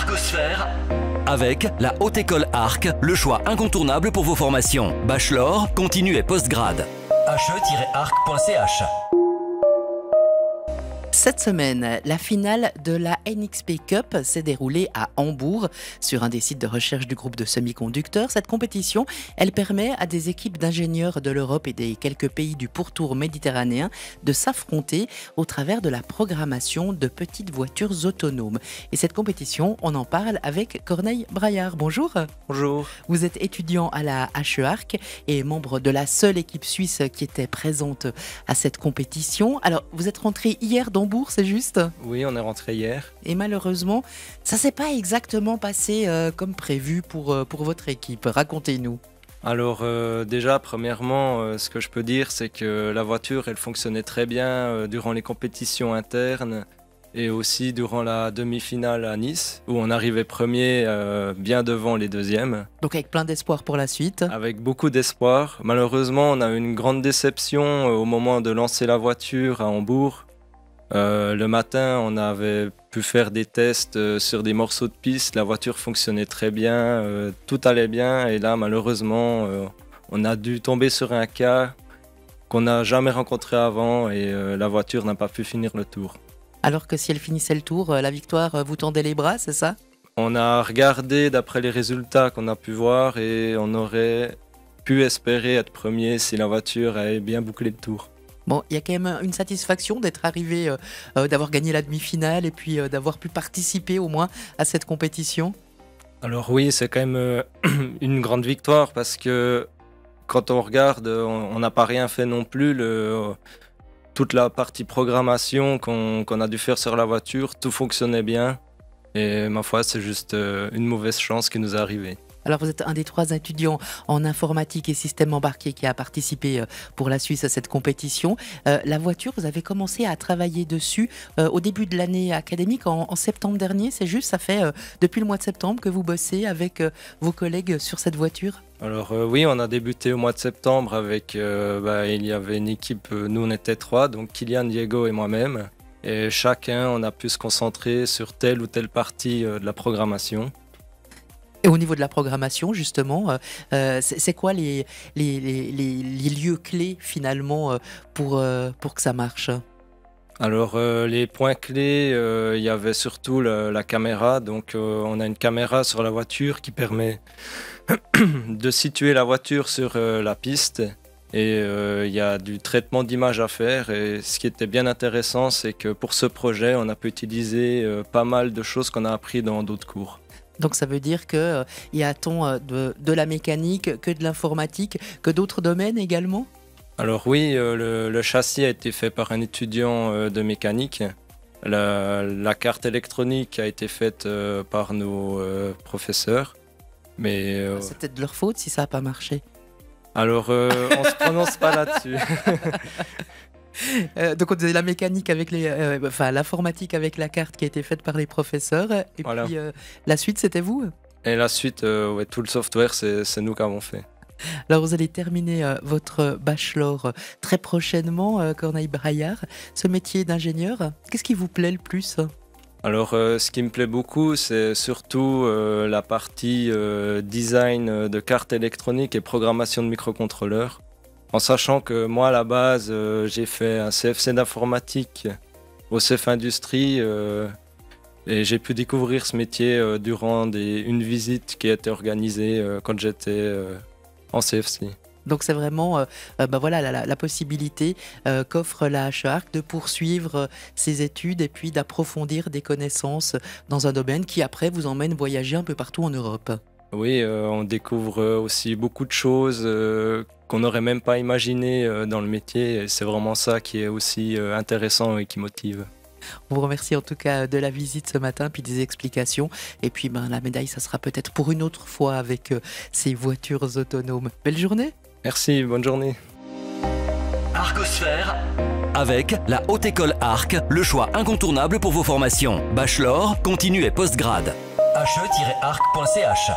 Argosphère avec la Haute École Arc, le choix incontournable pour vos formations. Bachelor, continu et postgrad. he-arc.ch. Cette semaine, la finale de la NXP Cup s'est déroulée à Hambourg, sur un des sites de recherche du groupe de semi-conducteurs. Cette compétition, elle permet à des équipes d'ingénieurs de l'Europe et des quelques pays du pourtour méditerranéen de s'affronter au travers de la programmation de petites voitures autonomes. Et cette compétition, on en parle avec Corneille Braillard. Bonjour. Bonjour. Vous êtes étudiant à la HE-Arc et membre de la seule équipe suisse qui était présente à cette compétition. Alors, vous êtes rentré hier d'Hambourg, c'est juste ? Oui, on est rentré hier. Et malheureusement, ça ne s'est pas exactement passé comme prévu pour votre équipe. Racontez-nous. Alors déjà, premièrement, ce que je peux dire, c'est que la voiture, elle fonctionnait très bien durant les compétitions internes et aussi durant la demi-finale à Nice, où on arrivait premier bien devant les deuxièmes. Donc avec plein d'espoir pour la suite. Avec beaucoup d'espoir. Malheureusement, on a eu une grande déception au moment de lancer la voiture à Hambourg. Le matin, on avait pu faire des tests sur des morceaux de piste, la voiture fonctionnait très bien, tout allait bien et là malheureusement on a dû tomber sur un cas qu'on n'a jamais rencontré avant et la voiture n'a pas pu finir le tour. Alors que si elle finissait le tour, la victoire vous tendait les bras, c'est ça ? On a regardé d'après les résultats qu'on a pu voir et on aurait pu espérer être premier si la voiture avait bien bouclé le tour. Bon, il y a quand même une satisfaction d'être arrivé, d'avoir gagné la demi-finale et puis d'avoir pu participer au moins à cette compétition. Alors oui, c'est quand même une grande victoire parce que quand on regarde, on n'a pas rien fait non plus. Toute la partie programmation qu'on a dû faire sur la voiture, tout fonctionnait bien. Et ma foi, c'est juste une mauvaise chance qui nous est arrivée. Alors vous êtes un des 3 étudiants en informatique et système embarqué qui a participé pour la Suisse à cette compétition. La voiture, vous avez commencé à travailler dessus au début de l'année académique en septembre dernier, c'est juste, ça fait depuis le mois de septembre que vous bossez avec vos collègues sur cette voiture ? Alors oui, on a débuté au mois de septembre avec, il y avait une équipe, nous on était 3, donc Kylian, Diego et moi-même. Et chacun, on a pu se concentrer sur telle ou telle partie de la programmation. Et au niveau de la programmation, justement, c'est quoi les lieux clés finalement pour que ça marche ? Alors les points clés, il y avait surtout la caméra. Donc on a une caméra sur la voiture qui permet de situer la voiture sur la piste. Et il y a du traitement d'image à faire. Et ce qui était bien intéressant, c'est que pour ce projet, on a pu utiliser pas mal de choses qu'on a appris dans d'autres cours. Donc ça veut dire qu'il y a tant de la mécanique que de l'informatique, que d'autres domaines également ? Alors oui, le châssis a été fait par un étudiant de mécanique. La carte électronique a été faite par nos professeurs. Mais c'est peut-être de leur faute si ça n'a pas marché. Alors on ne se prononce pas là-dessus. Donc on disait la mécanique avec l'informatique avec la carte qui a été faite par les professeurs et voilà. Puis la suite c'était vous ? Et la suite, tout le software c'est nous qui avons fait. Alors vous allez terminer votre bachelor très prochainement, Corneille Braillard. Ce métier d'ingénieur, qu'est-ce qui vous plaît le plus ? Alors ce qui me plaît beaucoup, c'est surtout la partie design de cartes électroniques et programmation de microcontrôleurs. En sachant que moi, à la base, j'ai fait un CFC d'informatique au CEF Industrie et j'ai pu découvrir ce métier durant une visite qui a été organisée quand j'étais en CFC. Donc c'est vraiment la possibilité qu'offre la HE-Arc de poursuivre ses études et puis d'approfondir des connaissances dans un domaine qui après vous emmène voyager un peu partout en Europe. Oui, on découvre aussi beaucoup de choses qu'on n'aurait même pas imaginées dans le métier. Et c'est vraiment ça qui est aussi intéressant et qui motive. On vous remercie en tout cas de la visite ce matin, puis des explications. Et puis la médaille, ça sera peut-être pour une autre fois avec ces voitures autonomes. Belle journée. Merci, bonne journée. Argosphère avec la Haute École Arc, le choix incontournable pour vos formations. Bachelor, continu et postgrad. he-arc.ch